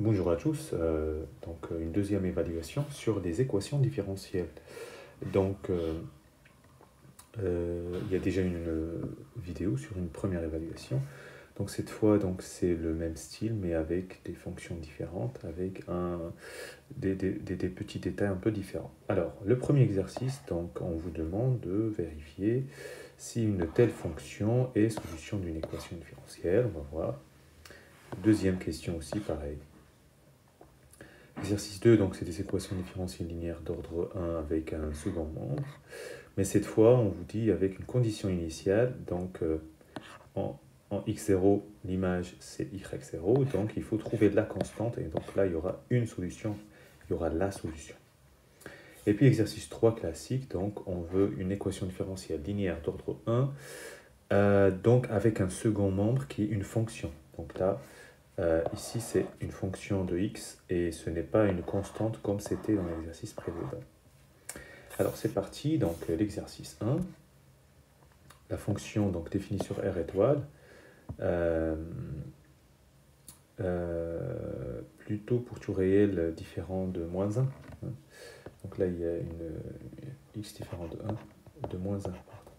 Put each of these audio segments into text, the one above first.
Bonjour à tous, donc une deuxième évaluation sur des équations différentielles. Donc il y a déjà une vidéo sur une première évaluation. Donc cette fois donc c'est le même style mais avec des fonctions différentes, avec des petits détails un peu différents. Alors le premier exercice, donc on vous demande de vérifier si une telle fonction est solution d'une équation différentielle. On va voir. Deuxième question aussi, pareil. Exercice 2, donc c'est des équations différentielles linéaires d'ordre 1 avec un second membre. Mais cette fois, on vous dit avec une condition initiale, donc en, en x0, l'image c'est y0, donc il faut trouver de la constante, et donc là il y aura une solution, il y aura la solution. Et puis exercice 3 classique, donc on veut une équation différentielle linéaire d'ordre 1, donc avec un second membre qui est une fonction. Donc là, ici, c'est une fonction de x et ce n'est pas une constante comme c'était dans l'exercice précédent. Alors, c'est parti. Donc, l'exercice 1. La fonction donc, définie sur R étoile, plutôt pour tout réel différent de moins 1. Donc là, il y a une x différent de 1, de moins 1, pardon.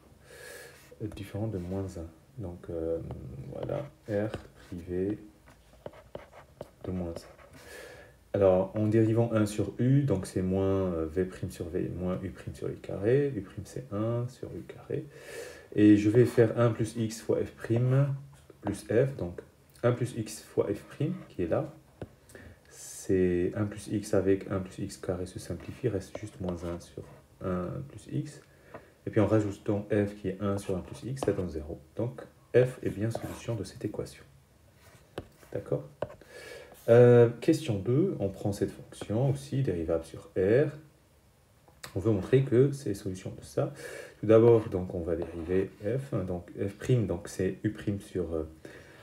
Différent de moins 1. Donc, voilà, R privé de moins 1. Alors, en dérivant 1 sur u, donc c'est moins v' sur v, moins u' sur u carré. U' c'est 1 sur u carré. Et je vais faire 1 plus x fois f' plus f. Donc 1 plus x fois f', qui est là. C'est 1 plus x avec 1 plus x carré se simplifie, reste juste moins 1 sur 1 plus x. Et puis en rajoutant f qui est 1 sur 1 plus x, ça donne 0. Donc f est bien solution de cette équation. D'accord ? Question 2, on prend cette fonction aussi, dérivable sur R. On veut montrer que c'est solution de ça. Tout d'abord, donc on va dériver f. Donc f', donc c'est u' sur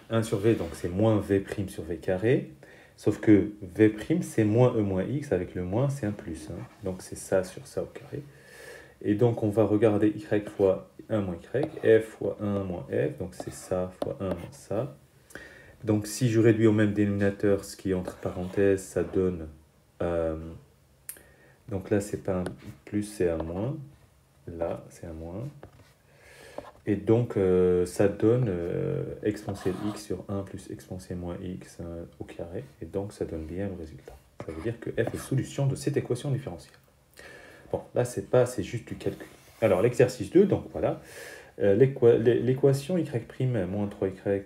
1 sur v, donc c'est moins v' sur v carré. Sauf que v' c'est moins e moins x, avec le moins c'est un plus. Donc c'est ça sur ça au carré. Et donc on va regarder y fois 1 moins y, f fois 1 moins f, donc c'est ça fois 1 moins ça. Donc, si je réduis au même dénominateur, ce qui est entre parenthèses, ça donne... donc là, c'est pas un plus, c'est un moins. Là, c'est un moins. Et donc, ça donne exponentielle x sur 1 plus exponentielle moins x au carré. Et donc, ça donne bien le résultat. Ça veut dire que f est solution de cette équation différentielle. Bon, là, c'est juste du calcul. Alors, l'exercice 2, donc voilà. L'équation y' moins 3y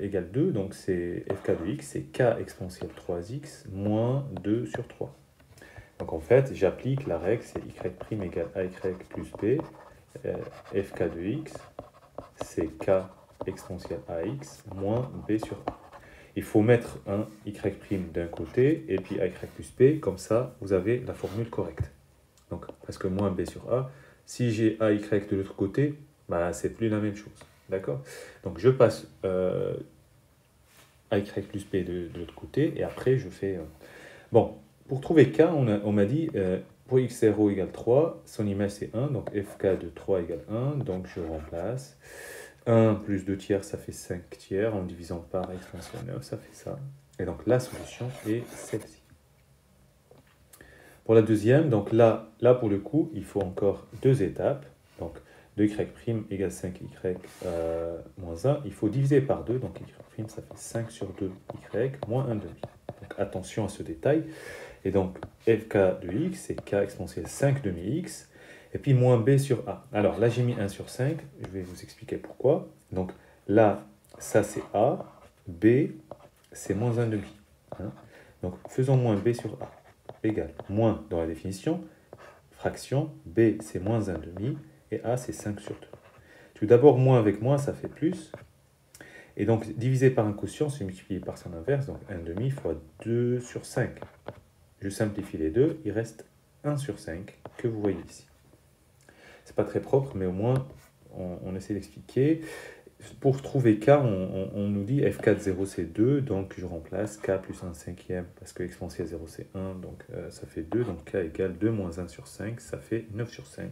égale 2, donc c'est fk de x, c'est k exponentielle 3x moins 2 sur 3. Donc en fait, j'applique la règle, c'est y' égale ay plus b, fk de x, c'est k exponentielle ax moins b sur a. Il faut mettre un y' d'un côté et puis ay plus b, comme ça vous avez la formule correcte. Donc, parce que moins b sur a, si j'ai ay de l'autre côté, bah, c'est plus la même chose. D'accord? Donc, je passe ay plus b de l'autre côté, et après, je fais... Bon, pour trouver k, on m'a dit, pour x0 égale 3, son image c'est 1, donc fk de 3 égale 1, donc je remplace. 1 plus 2 tiers, ça fait 5 tiers, en divisant par exponentielle 9, ça fait ça. Et donc, la solution est celle-ci. Pour la deuxième, donc là, pour le coup, il faut encore deux étapes. Donc 2y' égale 5y moins 1. Il faut diviser par 2, donc y', ça fait 5 sur 2y moins 1 demi. Donc attention à ce détail. Et donc fk de x, c'est k exponentielle 5 demi x. Et puis moins b sur a. Alors là, j'ai mis 1 sur 5. Je vais vous expliquer pourquoi. Donc là, ça c'est a. B, c'est moins 1 demi. Donc faisons moins b sur a égale moins dans la définition, fraction, b c'est moins 1 demi, et a c'est 5 sur 2. Tout d'abord, moins avec moins, ça fait plus. Et donc, divisé par un quotient, c'est multiplié par son inverse, donc 1 demi fois 2 sur 5. Je simplifie les deux, il reste 1 sur 5 que vous voyez ici. C'est pas très propre, mais au moins, on essaie d'expliquer. Pour trouver k, on nous dit fk de 0 c'est 2, donc je remplace k plus 1 cinquième, parce que exponentielle 0 c'est 1, donc ça fait 2, donc k égale 2 moins 1 sur 5, ça fait 9 sur 5.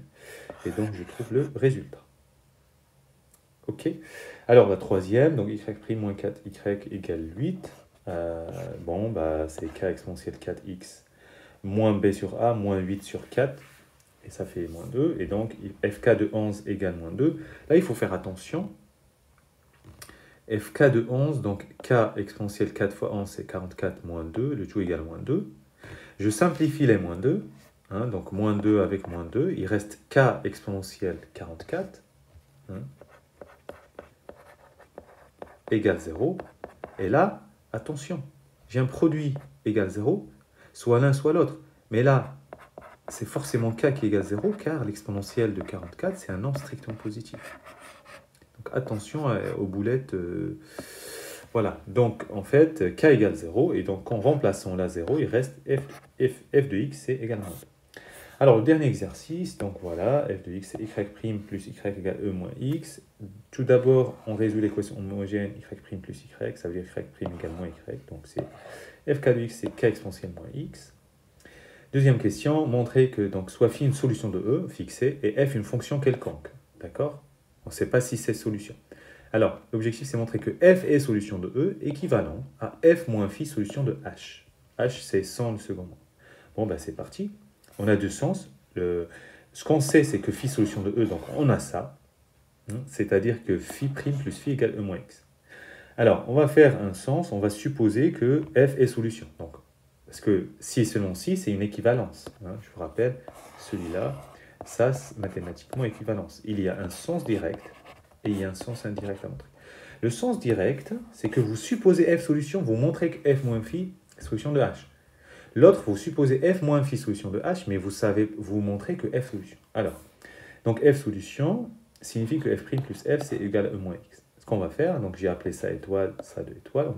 Et donc je trouve le résultat. Ok. Alors la troisième, donc y' moins 4y égale 8. Bon, bah, c'est k exponentielle 4x moins b sur a moins 8 sur 4. Et ça fait moins 2. Et donc, fk de 11 égale moins 2. Là, il faut faire attention. Fk de 11, donc k exponentielle 4 fois 11, c'est 44 moins 2. Le tout égale moins 2. Je simplifie les moins 2. Hein, donc, moins 2 avec moins 2. Il reste k exponentielle 44. Hein, égale 0. Et là, attention. J'ai un produit égale 0. Soit l'un, soit l'autre. Mais là, c'est forcément k qui égale 0, car l'exponentielle de 44, c'est un nombre strictement positif. Donc attention aux boulettes. Voilà, donc en fait, k égale 0, et donc en remplaçant la 0, il reste f de x, c'est également 2. Alors, le dernier exercice, donc voilà, f de x, c'est y' plus y égale e moins x. Tout d'abord, on résout l'équation homogène y' plus y, ça veut dire y' égale moins y, donc c'est fk de x, c'est k exponentielle moins x. Deuxième question, montrer que donc, soit phi une solution de E fixée et f une fonction quelconque. D'accord? On ne sait pas si c'est solution. Alors, l'objectif, c'est montrer que f est solution de E équivalent à f moins phi solution de h. h, c'est 100 le second mot. Bon, ben c'est parti. On a deux sens. Ce qu'on sait, c'est que phi solution de E, donc on a ça. C'est-à-dire que phi' plus phi égale E moins x. Alors, on va faire un sens, on va supposer que f est solution. Donc, parce que si et seulement si, c'est une équivalence. Hein, je vous rappelle, celui-là, ça, c'est mathématiquement équivalence. Il y a un sens direct et il y a un sens indirect à montrer. Le sens direct, c'est que vous supposez f solution, vous montrez que f moins phi est solution de h. L'autre, vous supposez f moins phi solution de h, mais vous montrez que f solution. Alors, donc f solution signifie que f' plus f, c'est égal à e moins x. Ce qu'on va faire, donc j'ai appelé ça étoile, ça 2 étoiles,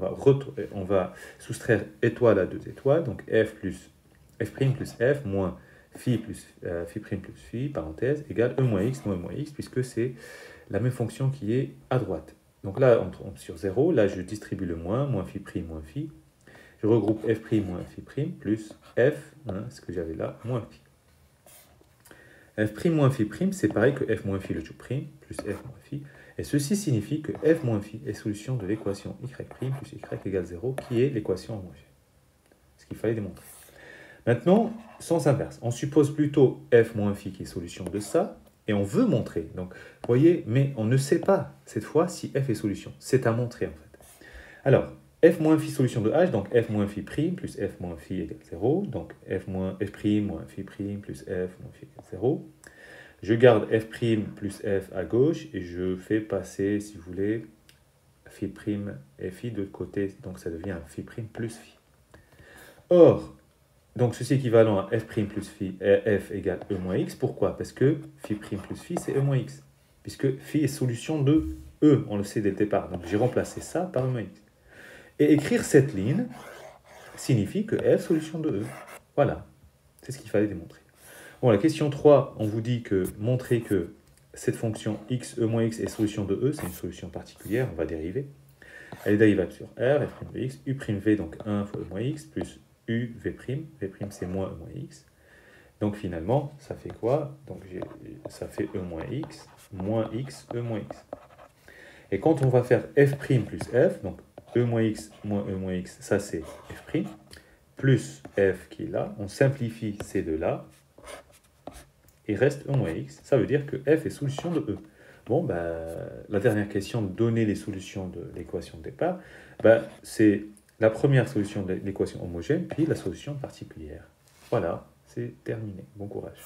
on va soustraire étoile à 2 étoiles, donc f' plus f moins phi plus phi' plus phi, parenthèse, égale e moins x moins e moins x, puisque c'est la même fonction qui est à droite. Donc là, on tombe sur 0, là je distribue le moins phi' moins phi, je regroupe f' moins phi' plus f, ce que j'avais là, moins phi. f' moins phi', c'est pareil que f moins phi le tout prime, plus f moins phi. Et ceci signifie que f moins phi est solution de l'équation y' plus y égale 0, qui est l'équation homogène. Ce qu'il fallait démontrer. Maintenant, sens inverse. On suppose plutôt f moins phi qui est solution de ça, et on veut montrer. Donc, vous voyez, mais on ne sait pas, cette fois, si f est solution. C'est à montrer, en fait. Alors, f moins phi solution de h, donc f moins phi' plus f moins phi égale 0. Donc, f' moins phi' plus f moins phi égale 0. Je garde f' plus f à gauche et je fais passer, si vous voulez, phi' et phi de côté. Donc, ça devient phi' plus phi. Or, donc ceci est équivalent à f' plus phi, f égale e moins x. Pourquoi? Parce que phi' plus phi, c'est e moins x. Puisque phi est solution de e, on le sait dès le départ. Donc, j'ai remplacé ça par e moins x. Et écrire cette ligne signifie que f est solution de e. Voilà, c'est ce qu'il fallait démontrer. Bon, la question 3, on vous dit que montrer que cette fonction x, e moins x est solution de e, c'est une solution particulière, on va dériver. Elle est dérivable sur r, f' de x, u'v, donc 1 fois e moins x, plus u, v', c'est moins e moins x. Donc finalement, ça fait quoi? Donc ça fait e moins x, e moins x. Et quand on va faire f' plus f, donc e moins x, ça c'est f', plus f qui est là, on simplifie ces deux-là, il reste e moins x, ça veut dire que f est solution de e. Bon, la dernière question, donner les solutions de l'équation de départ, c'est la première solution de l'équation homogène, puis la solution particulière. Voilà, c'est terminé. Bon courage.